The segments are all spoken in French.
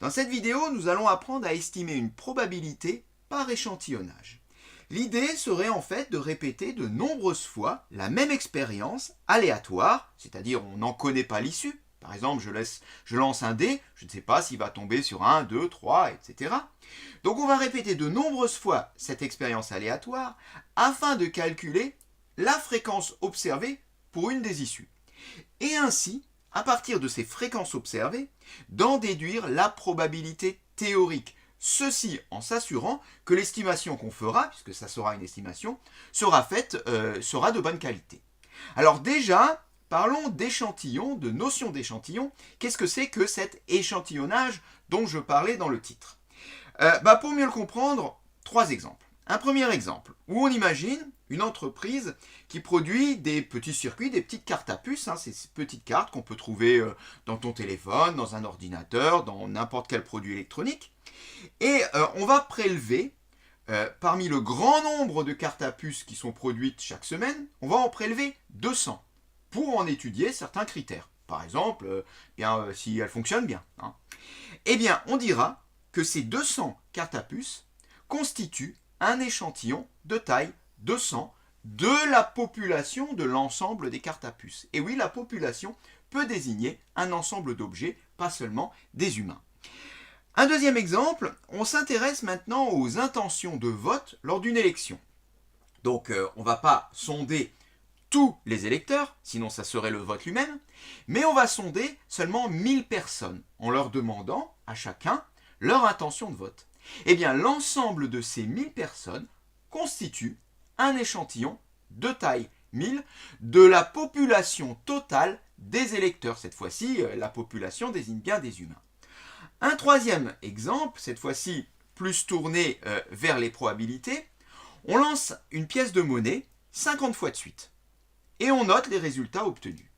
Dans cette vidéo, nous allons apprendre à estimer une probabilité par échantillonnage. L'idée serait en fait de répéter de nombreuses fois la même expérience aléatoire, c'est-à-dire on n'en connaît pas l'issue. Par exemple, je lance un dé, je ne sais pas s'il va tomber sur 1, 2, 3, etc. Donc on va répéter de nombreuses fois cette expérience aléatoire afin de calculer la fréquence observée pour une des issues. Et ainsi, à partir de ces fréquences observées, d'en déduire la probabilité théorique. Ceci en s'assurant que l'estimation qu'on fera, puisque ça sera une estimation, sera de bonne qualité. Alors déjà, parlons d'échantillon, de notion d'échantillon. Qu'est-ce que c'est que cet échantillonnage dont je parlais dans le titre ? Pour mieux le comprendre, 3 exemples. Un premier exemple, où on imagine une entreprise qui produit des petits circuits, des petites cartes à puce, ces petites cartes qu'on peut trouver dans ton téléphone, dans un ordinateur, dans n'importe quel produit électronique. Et on va prélever, parmi le grand nombre de cartes à puce qui sont produites chaque semaine, on va en prélever 200 pour en étudier certains critères. Par exemple, si elles fonctionnent bien. Eh bien, on dira que ces 200 cartes à puce constituent un échantillon de taille 200 de la population de l'ensemble des cartes à puce. Et oui, la population peut désigner un ensemble d'objets, pas seulement des humains. Un deuxième exemple, on s'intéresse maintenant aux intentions de vote lors d'une élection. Donc, on ne va pas sonder tous les électeurs, sinon ça serait le vote lui-même, mais on va sonder seulement 1000 personnes en leur demandant à chacun leur intention de vote. Eh bien, l'ensemble de ces 1000 personnes constitue un échantillon de taille 1000 de la population totale des électeurs. Cette fois-ci, la population désigne bien des humains. Un troisième exemple, cette fois-ci plus tourné vers les probabilités, on lance une pièce de monnaie 50 fois de suite et on note les résultats obtenus.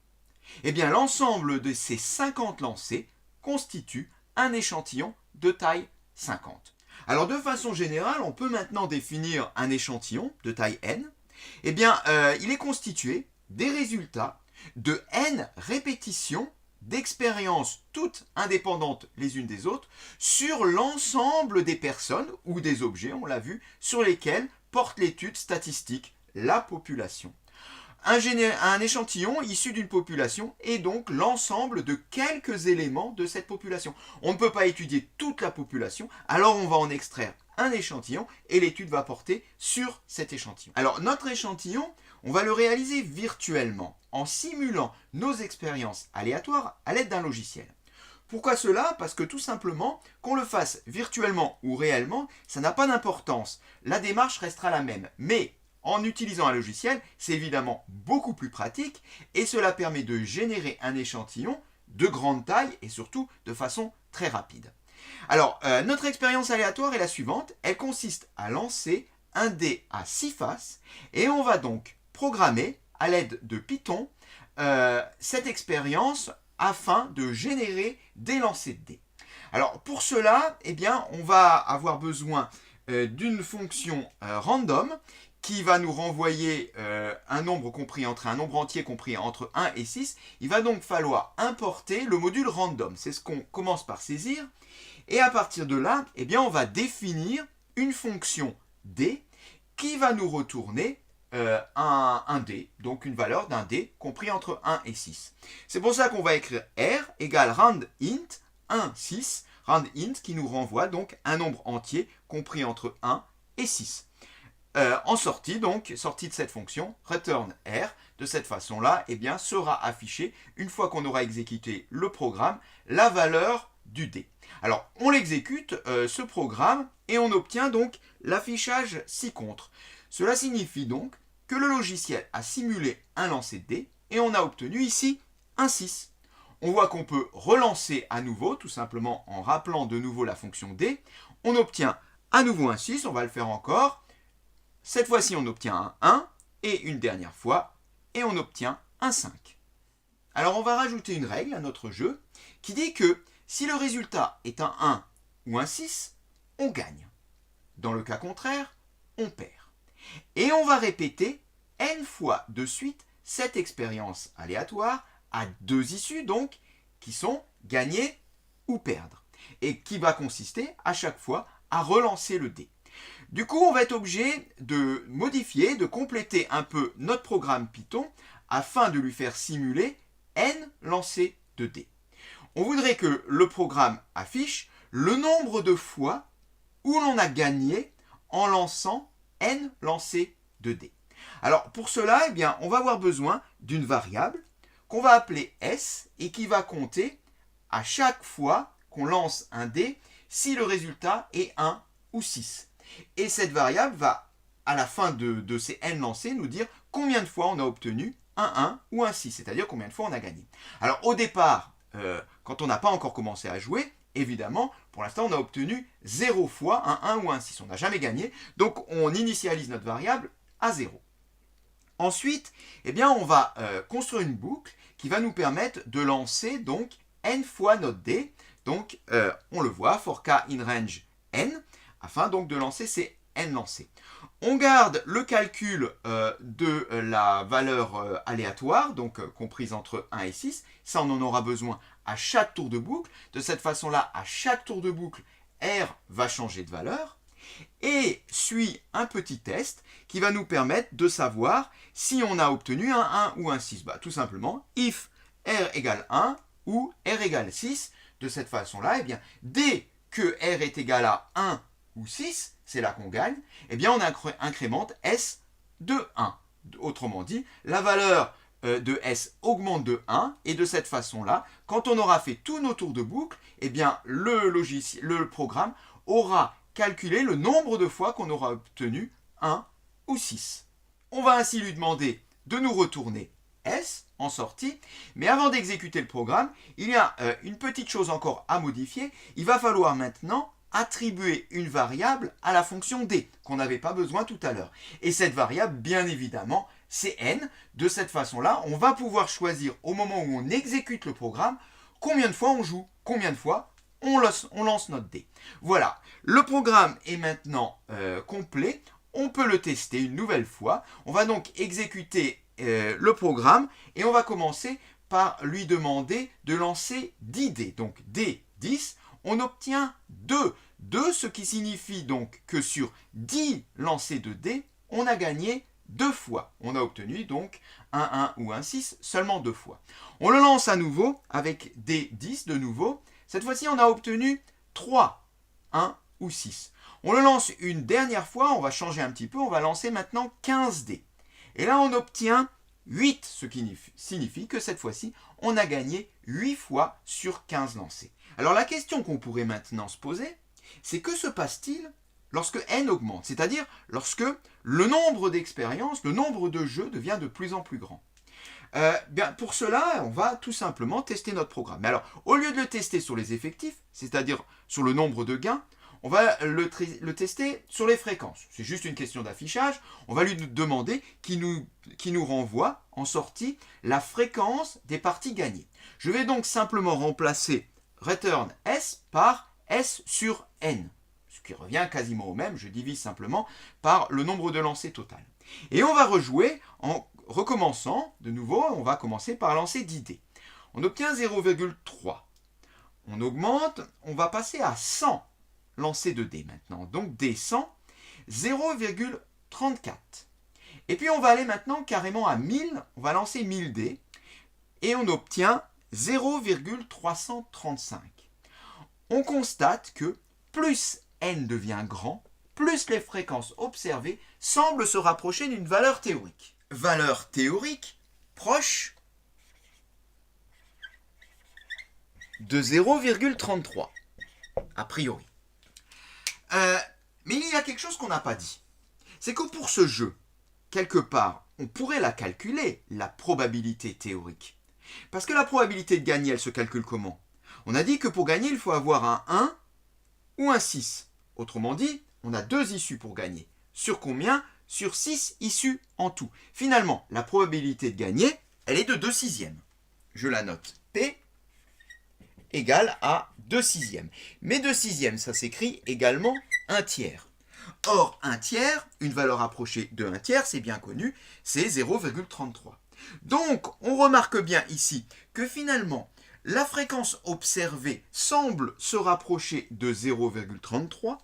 Eh bien, l'ensemble de ces 50 lancés constitue un échantillon de taille 50. Alors, de façon générale, on peut maintenant définir un échantillon de taille n. Eh bien, il est constitué des résultats de n répétitions d'expériences toutes indépendantes les unes des autres sur l'ensemble des personnes ou des objets, on l'a vu, sur lesquels porte l'étude statistique, la population. Un échantillon issu d'une population est donc l'ensemble de quelques éléments de cette population. On ne peut pas étudier toute la population, alors on va en extraire un échantillon et l'étude va porter sur cet échantillon. Alors notre échantillon, on va le réaliser virtuellement en simulant nos expériences aléatoires à l'aide d'un logiciel. Pourquoi cela ? Parce que tout simplement, qu'on le fasse virtuellement ou réellement, ça n'a pas d'importance. La démarche restera la même. Mais en utilisant un logiciel, c'est évidemment beaucoup plus pratique et cela permet de générer un échantillon de grande taille et surtout de façon très rapide. Alors, notre expérience aléatoire est la suivante. Elle consiste à lancer un dé à 6 faces et on va donc programmer à l'aide de Python cette expérience afin de générer des lancers de dés. Alors, pour cela, on va avoir besoin d'une fonction random qui va nous renvoyer un nombre entier compris entre 1 et 6. Il va donc falloir importer le module random. C'est ce qu'on commence par saisir. Et à partir de là, on va définir une fonction d qui va nous retourner un d, donc une valeur d'un d compris entre 1 et 6. C'est pour ça qu'on va écrire r égale randint 1, 6, randint qui nous renvoie donc un nombre entier compris entre 1 et 6. En sortie de cette fonction, return r, de cette façon-là, sera affiché, une fois qu'on aura exécuté le programme, la valeur du d. Alors, on l'exécute, ce programme, et on obtient donc l'affichage ci-contre. Cela signifie donc que le logiciel a simulé un lancer de dés, et on a obtenu ici un 6. On voit qu'on peut relancer à nouveau, tout simplement en rappelant de nouveau la fonction d. On obtient à nouveau un 6, on va le faire encore. Cette fois-ci, on obtient un 1, et une dernière fois, et on obtient un 5. Alors, on va rajouter une règle à notre jeu qui dit que si le résultat est un 1 ou un 6, on gagne. Dans le cas contraire, on perd. Et on va répéter n fois de suite cette expérience aléatoire à 2 issues, donc, qui sont gagner ou perdre. et qui va consister à chaque fois à relancer le dé. Du coup, on va être obligé de modifier, de compléter un peu notre programme Python afin de lui faire simuler n lancers de dés. On voudrait que le programme affiche le nombre de fois où l'on a gagné en lançant n lancers de dés. Alors pour cela, eh bien, on va avoir besoin d'une variable qu'on va appeler s et qui va compter à chaque fois qu'on lance un dé si le résultat est 1 ou 6. Et cette variable va, à la fin de ces n lancés, nous dire combien de fois on a obtenu un 1 ou un 6, c'est-à-dire combien de fois on a gagné. Alors au départ, quand on n'a pas encore commencé à jouer, évidemment, pour l'instant, on a obtenu 0 fois un 1 ou un 6. On n'a jamais gagné, donc on initialise notre variable à 0. Ensuite, eh bien, on va construire une boucle qui va nous permettre de lancer donc n fois notre dé. Donc, on le voit, for k in range n, afin donc de lancer ces n lancés. On garde le calcul de la valeur aléatoire, donc comprise entre 1 et 6. Ça, on en aura besoin à chaque tour de boucle. De cette façon-là, à chaque tour de boucle, R va changer de valeur. Et suit un petit test qui va nous permettre de savoir si on a obtenu un 1 ou un 6. Tout simplement, if R égale 1 ou R égale 6. De cette façon-là, eh bien, dès que R est égal à 1 ou 6, c'est là qu'on gagne, eh bien, on incrémente S de 1. Autrement dit, la valeur de S augmente de 1, et de cette façon-là, quand on aura fait tous nos tours de boucle, eh bien, le programme aura calculé le nombre de fois qu'on aura obtenu 1 ou 6. On va ainsi lui demander de nous retourner S en sortie, mais avant d'exécuter le programme, il y a une petite chose encore à modifier. Il va falloir maintenant attribuer une variable à la fonction d, qu'on n'avait pas besoin tout à l'heure. Et cette variable, bien évidemment, c'est n. De cette façon-là, on va pouvoir choisir au moment où on exécute le programme combien de fois on joue, combien de fois on lance notre dé. Voilà, le programme est maintenant complet. On peut le tester une nouvelle fois. On va donc exécuter le programme et on va commencer par lui demander de lancer 10 dés. Donc dés 10, on obtient 2. 2, ce qui signifie donc que sur 10 lancers de dés, on a gagné 2 fois. On a obtenu donc un 1 ou un 6 seulement 2 fois. On le lance à nouveau avec dés 10 de nouveau. Cette fois-ci, on a obtenu 3, 1 ou 6. On le lance une dernière fois, on va changer un petit peu, on va lancer maintenant 15 dés. Et là, on obtient 8, ce qui signifie que cette fois-ci, on a gagné 8 fois sur 15 lancés. Alors la question qu'on pourrait maintenant se poser, c'est que se passe-t-il lorsque n augmente, c'est-à-dire lorsque le nombre d'expériences, le nombre de jeux devient de plus en plus grand. Bien, pour cela, on va tout simplement tester notre programme. Mais alors, au lieu de le tester sur les effectifs, c'est-à-dire sur le nombre de gains, on va le tester sur les fréquences. C'est juste une question d'affichage. On va lui demander qu'il nous renvoie en sortie la fréquence des parties gagnées. Je vais donc simplement remplacer return s par s sur n, ce qui revient quasiment au même. Je divise simplement par le nombre de lancers total. Et on va rejouer en recommençant de nouveau. On va commencer par lancer 10 dés. On obtient 0,3. On augmente, on va passer à 100 lancers de dés maintenant. Donc dés 100, 0,34. Et puis on va aller maintenant carrément à 1000, on va lancer 1000 dés et on obtient 0,335. On constate que plus n devient grand, plus les fréquences observées semblent se rapprocher d'une valeur théorique. Valeur théorique proche de 0,33, a priori. Mais il y a quelque chose qu'on n'a pas dit. C'est que pour ce jeu, quelque part, on pourrait la calculer, la probabilité théorique. Parce que la probabilité de gagner, elle se calcule comment? On a dit que pour gagner, il faut avoir un 1 ou un 6. Autrement dit, on a 2 issues pour gagner. Sur combien? Sur 6 issues en tout. Finalement, la probabilité de gagner, elle est de 2 sixièmes. Je la note. P égale à 2 sixièmes. Mais 2 sixièmes, ça s'écrit également 1 tiers. Or, 1 tiers, une valeur approchée de 1 tiers, c'est bien connu, c'est 0,33. Donc, on remarque bien ici que finalement, la fréquence observée semble se rapprocher de 0,33.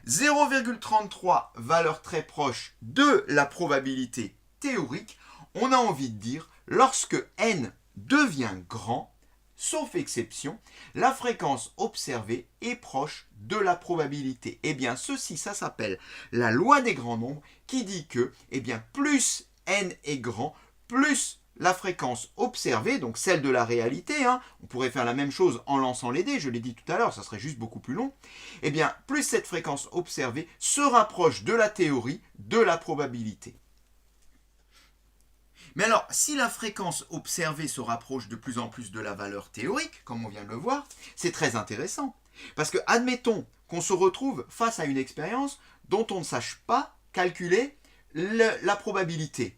0,33, valeur très proche de la probabilité théorique. On a envie de dire, lorsque n devient grand, sauf exception, la fréquence observée est proche de la probabilité. Eh bien, ça s'appelle la loi des grands nombres qui dit que, plus n est grand, plus la fréquence observée, donc celle de la réalité, on pourrait faire la même chose en lançant les dés, je l'ai dit tout à l'heure, ça serait juste beaucoup plus long, plus cette fréquence observée se rapproche de la théorie, de la probabilité. Mais alors, si la fréquence observée se rapproche de plus en plus de la valeur théorique, comme on vient de le voir, c'est très intéressant. Parce que, admettons qu'on se retrouve face à une expérience dont on ne sache pas calculer la probabilité.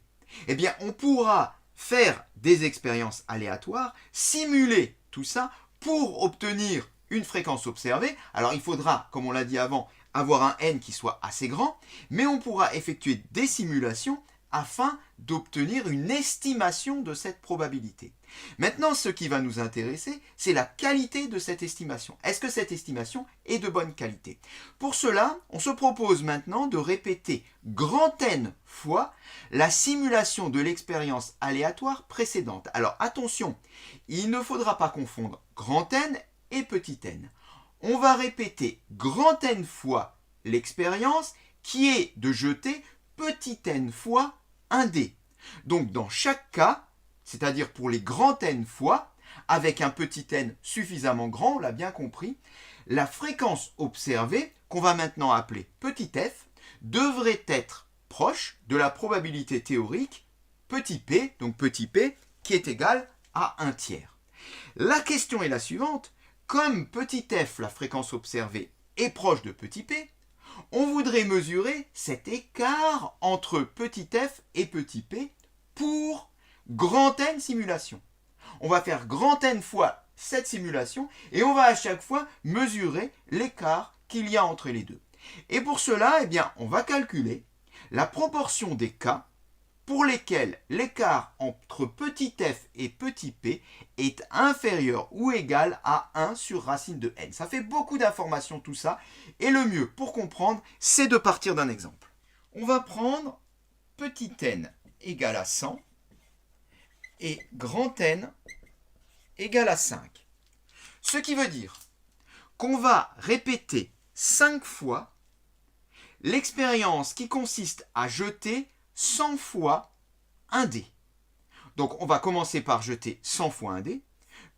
On pourra faire des expériences aléatoires, simuler tout ça pour obtenir une fréquence observée. Alors, il faudra, comme on l'a dit avant, avoir un n qui soit assez grand, mais on pourra effectuer des simulations afin d'obtenir une estimation de cette probabilité. Maintenant, ce qui va nous intéresser, c'est la qualité de cette estimation. Est-ce que cette estimation est de bonne qualité? Pour cela, on se propose maintenant de répéter grand N fois la simulation de l'expérience aléatoire précédente. Alors attention, il ne faudra pas confondre grand N et petit n. On va répéter grand N fois l'expérience qui est de jeter petit n fois un dé. Donc dans chaque cas, c'est-à-dire pour les grands n fois, avec un petit n suffisamment grand, on l'a bien compris, la fréquence observée, qu'on va maintenant appeler petit f, devrait être proche de la probabilité théorique petit p, donc petit p, qui est égal à 1/3. La question est la suivante, comme petit f, la fréquence observée, est proche de petit p, on voudrait mesurer cet écart entre petit f et petit p pour grand N simulation. On va faire grand N fois cette simulation et on va à chaque fois mesurer l'écart qu'il y a entre les deux. Et pour cela, on va calculer la proportion des cas pour lesquels l'écart entre petit f et petit p est inférieur ou égal à 1 sur racine de n. Ça fait beaucoup d'informations tout ça, et le mieux pour comprendre, c'est de partir d'un exemple. On va prendre petit n égale à 100 et grand N égale à 5. Ce qui veut dire qu'on va répéter 5 fois l'expérience qui consiste à jeter 100 fois un dé. Donc on va commencer par jeter 100 fois un dé,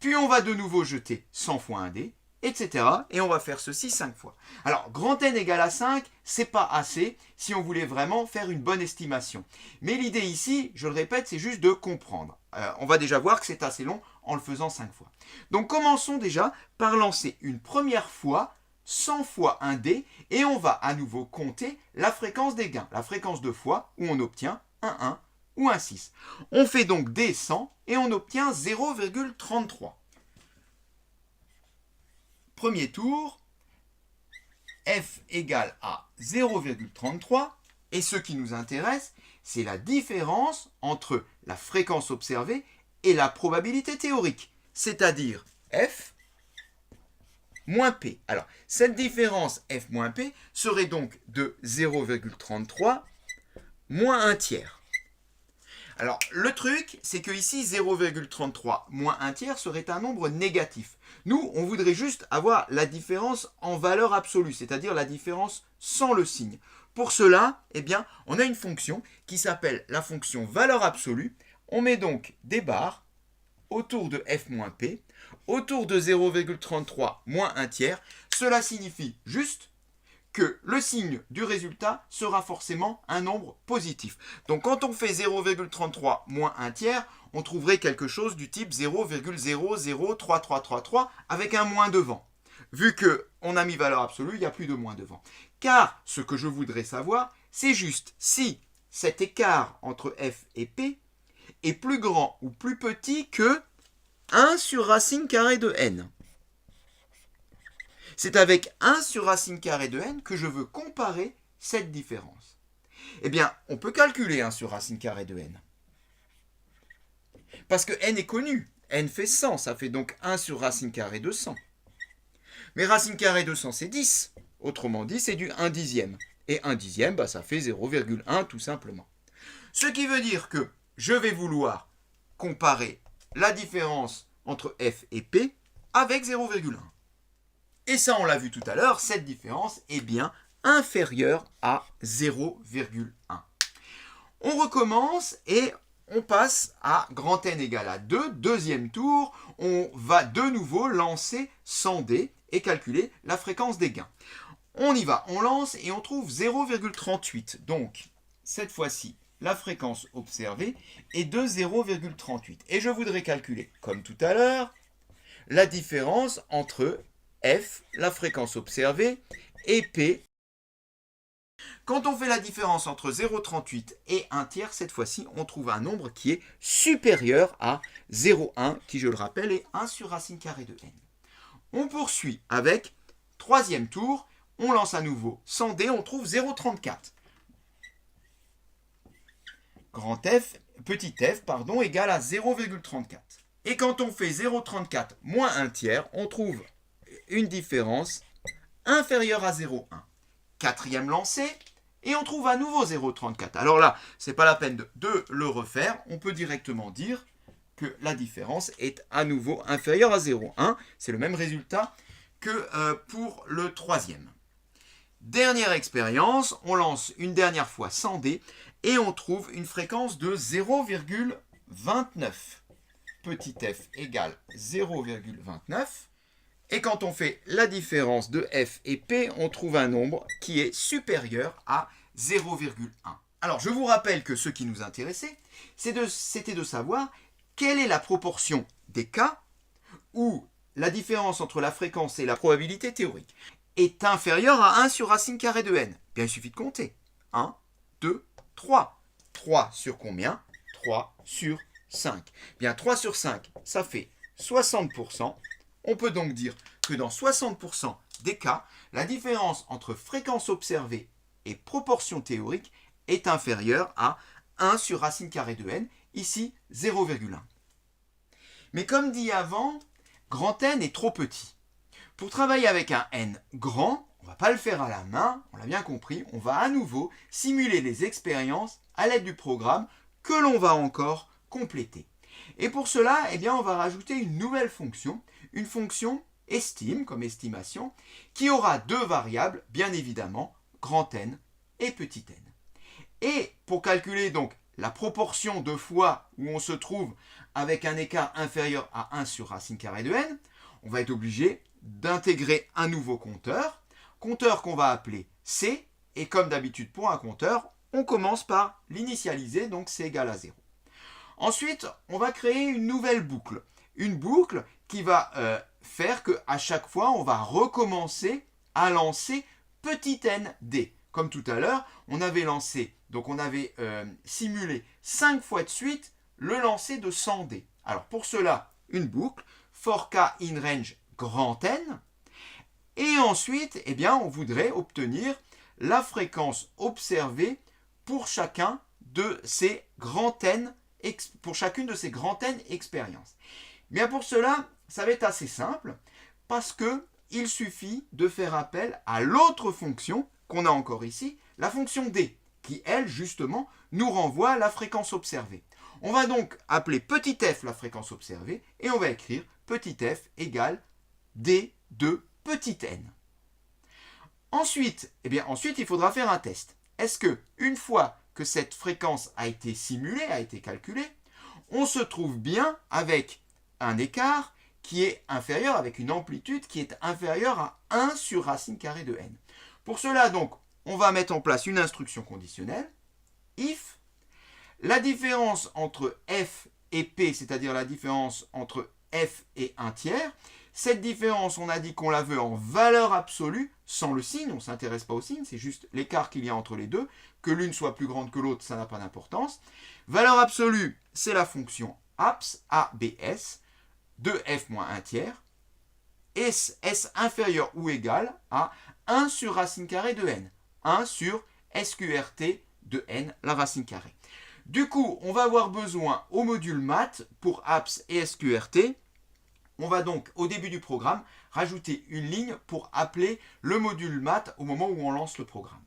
puis on va de nouveau jeter 100 fois un dé, etc. Et on va faire ceci 5 fois. Alors, grand N égale à 5, c'est pas assez si on voulait vraiment faire une bonne estimation. Mais l'idée ici, je le répète, c'est juste de comprendre. On va déjà voir que c'est assez long en le faisant 5 fois. Donc commençons déjà par lancer une première fois 100 fois un dé et on va à nouveau compter la fréquence des gains, la fréquence de fois où on obtient un 1 ou un 6. On fait donc des 100 et on obtient 0,33. Premier tour, f égale à 0,33 et ce qui nous intéresse, c'est la différence entre la fréquence observée et la probabilité théorique, c'est-à-dire f moins p. Alors, cette différence f moins p serait donc de 0,33 moins 1/3. Alors, le truc, c'est que ici, 0,33 moins 1/3 serait un nombre négatif. Nous, on voudrait juste avoir la différence en valeur absolue, c'est-à-dire la différence sans le signe. Pour cela, on a une fonction qui s'appelle la fonction valeur absolue. On met donc des barres autour de f moins p, autour de 0,33 moins 1/3. Cela signifie juste que le signe du résultat sera forcément un nombre positif. Donc quand on fait 0,33 moins 1/3, on trouverait quelque chose du type 0,003333 avec un moins devant. Vu qu'on a mis valeur absolue, il n'y a plus de moins devant. Car ce que je voudrais savoir, c'est juste si cet écart entre f et p est plus grand ou plus petit que 1 sur racine carrée de n. C'est avec 1 sur racine carrée de n que je veux comparer cette différence. On peut calculer 1 sur racine carrée de n. Parce que n est connu. n fait 100, ça fait donc 1 sur racine carrée de 100. Mais racine carrée de 100, c'est 10. Autrement dit, c'est du 1 dixième. Et 1 dixième, ça fait 0,1 tout simplement. Ce qui veut dire que je vais vouloir comparer la différence entre f et p avec 0,1. Et ça, on l'a vu tout à l'heure, cette différence est bien inférieure à 0,1. On recommence et on passe à grand N égale à 2, deuxième tour, on va de nouveau lancer 100 dés et calculer la fréquence des gains. On y va, on lance et on trouve 0,38. Donc, cette fois-ci, la fréquence observée est de 0,38. Et je voudrais calculer, comme tout à l'heure, la différence entre f, la fréquence observée, et p. Quand on fait la différence entre 0,38 et 1 tiers, cette fois-ci, on trouve un nombre qui est supérieur à 0,1, qui, je le rappelle, est 1 sur racine carrée de n. On poursuit avec troisième tour, on lance à nouveau 100 dés, on trouve 0,34. Petit f, égale à 0,34. Et quand on fait 0,34 moins 1 tiers, on trouve une différence inférieure à 0,1. Quatrième lancé, et on trouve à nouveau 0,34. Alors là, ce n'est pas la peine de le refaire, on peut directement dire que la différence est à nouveau inférieure à 0,1. C'est le même résultat que pour le troisième. Dernière expérience, on lance une dernière fois 100 dés et on trouve une fréquence de 0,29. Petit f égale 0,29. Et quand on fait la différence de f et p, on trouve un nombre qui est supérieur à 0,1. Alors, je vous rappelle que ce qui nous intéressait, c'était de savoir quelle est la proportion des cas où la différence entre la fréquence et la probabilité théorique est inférieure à 1 sur racine carrée de n. Bien, il suffit de compter. 1, 2, 3. 3 sur combien? 3 sur 5. Bien, 3 sur 5, ça fait 60%. On peut donc dire que dans 60% des cas, la différence entre fréquence observée et proportion théorique est inférieure à 1 sur racine carrée de n, ici 0,1. Mais comme dit avant, grand N est trop petit. Pour travailler avec un n grand, on ne va pas le faire à la main, on l'a bien compris, on va à nouveau simuler les expériences à l'aide du programme que l'on va encore compléter. Et pour cela, on va rajouter une nouvelle fonction, une fonction estime, comme estimation, qui aura deux variables, bien évidemment, grand N et petit n. Et pour calculer donc la proportion de fois où on se trouve avec un écart inférieur à 1 sur racine carrée de n, on va être obligé d'intégrer un nouveau compteur qu'on va appeler C, et comme d'habitude pour un compteur, on commence par l'initialiser, donc C égale à 0. Ensuite, on va créer une nouvelle boucle. Une boucle qui va faire qu'à chaque fois, on va recommencer à lancer petit n d. Comme tout à l'heure, on avait lancé, donc on avait simulé 5 fois de suite le lancer de 100 dés. Alors pour cela, une boucle, for k in range grand N. Et ensuite, on voudrait obtenir la fréquence observée pour chacun de ces grands N, pour chacune de ces grands N expériences. Bien pour cela, ça va être assez simple parce qu'il suffit de faire appel à l'autre fonction qu'on a encore ici, la fonction d, qui elle justement nous renvoie la fréquence observée. On va donc appeler petit f la fréquence observée et on va écrire petit f égale d de petit n. Ensuite, il faudra faire un test. Est-ce que une fois que cette fréquence a été simulée, a été calculée, on se trouve bien avec un écart qui est inférieur, avec une amplitude qui est inférieure à 1 sur racine carrée de n. Pour cela, donc, on va mettre en place une instruction conditionnelle, if, la différence entre f et p, c'est-à-dire la différence entre f et 1 tiers, cette différence, on a dit qu'on la veut en valeur absolue, sans le signe, on ne s'intéresse pas au signe, c'est juste l'écart qu'il y a entre les deux, que l'une soit plus grande que l'autre, ça n'a pas d'importance. Valeur absolue, c'est la fonction abs, abs, de f moins 1 tiers, est inférieur ou égal à 1 sur racine carrée de n, 1 sur sqrt de n, la racine carrée. Du coup, on va avoir besoin au module maths pour apps et SQRT. On va donc, au début du programme, rajouter une ligne pour appeler le module maths au moment où on lance le programme.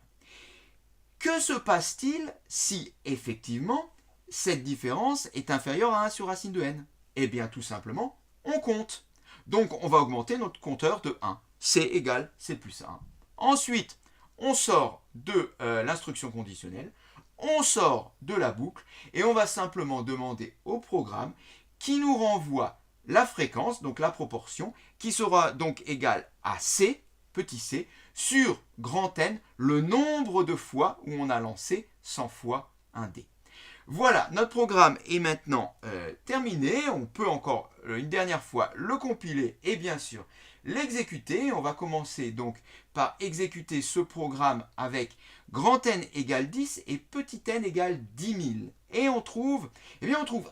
Que se passe-t-il si, effectivement, cette différence est inférieure à 1 sur racine de n? Eh bien, tout simplement, on compte. Donc, on va augmenter notre compteur de 1. C égale C plus 1. Ensuite, on sort de l'instruction conditionnelle, on sort de la boucle, et on va simplement demander au programme qui nous renvoie la fréquence, donc la proportion, qui sera donc égale à C, petit c, sur grand N, le nombre de fois où on a lancé 100 fois un dé. Voilà, notre programme est maintenant terminé. On peut encore une dernière fois le compiler et bien sûr l'exécuter. On va commencer donc par exécuter ce programme avec grand N égale 10 et petit n égale 10 000. Et on trouve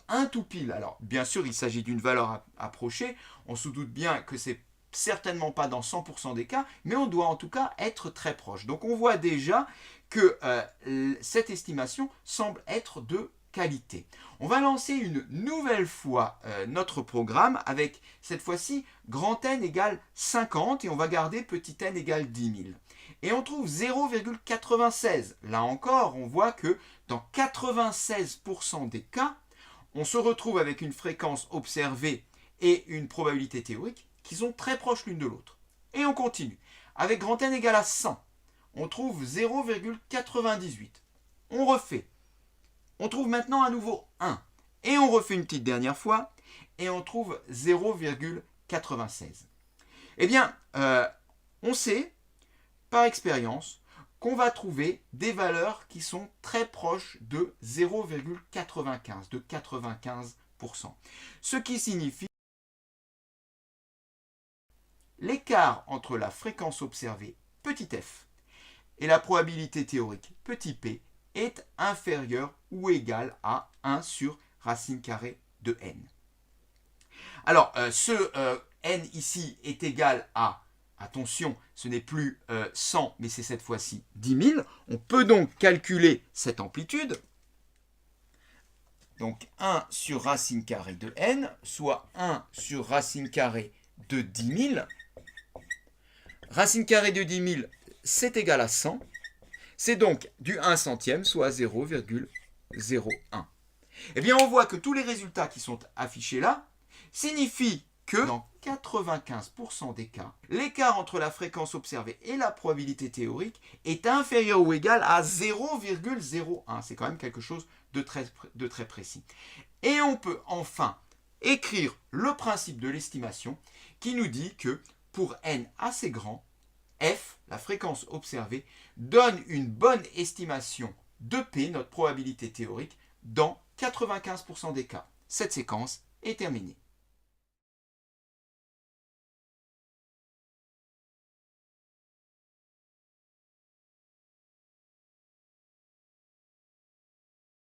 un tout pile. Alors bien sûr, il s'agit d'une valeur approchée. On se doute bien que c'est certainement pas dans 100% des cas, mais on doit en tout cas être très proche. Donc on voit déjà que cette estimation semble être de qualité. On va lancer une nouvelle fois notre programme avec cette fois-ci grand N égale 50 et on va garder petit n égale 10 000. Et on trouve 0,96. Là encore, on voit que dans 96% des cas, on se retrouve avec une fréquence observée et une probabilité théorique qui sont très proches l'une de l'autre. Et on continue. Avec grand N égale à 100, on trouve 0,98. On refait. On trouve maintenant à nouveau 1. Et on refait une petite dernière fois, et on trouve 0,96. Eh bien, on sait, par expérience, qu'on va trouver des valeurs qui sont très proches de 0,95, de 95%. Ce qui signifie l'écart entre la fréquence observée, petit f, et la probabilité théorique, petit p, est inférieur ou égal à 1 sur racine carrée de n. Alors, ce n ici est égal à, attention, ce n'est plus 100, mais c'est cette fois-ci 10 000. On peut donc calculer cette amplitude. Donc 1 sur racine carrée de n, soit 1 sur racine carrée de 10 000. Racine carrée de 10 000, c'est égal à 100. C'est donc du 1 centième, soit 0,01. Eh bien, on voit que tous les résultats qui sont affichés là signifient que dans 95% des cas, l'écart entre la fréquence observée et la probabilité théorique est inférieur ou égal à 0,01. C'est quand même quelque chose de très précis. Et on peut enfin écrire le principe de l'estimation qui nous dit que pour n assez grand, f, la fréquence observée, donne une bonne estimation de P, notre probabilité théorique, dans 95% des cas. Cette séquence est terminée.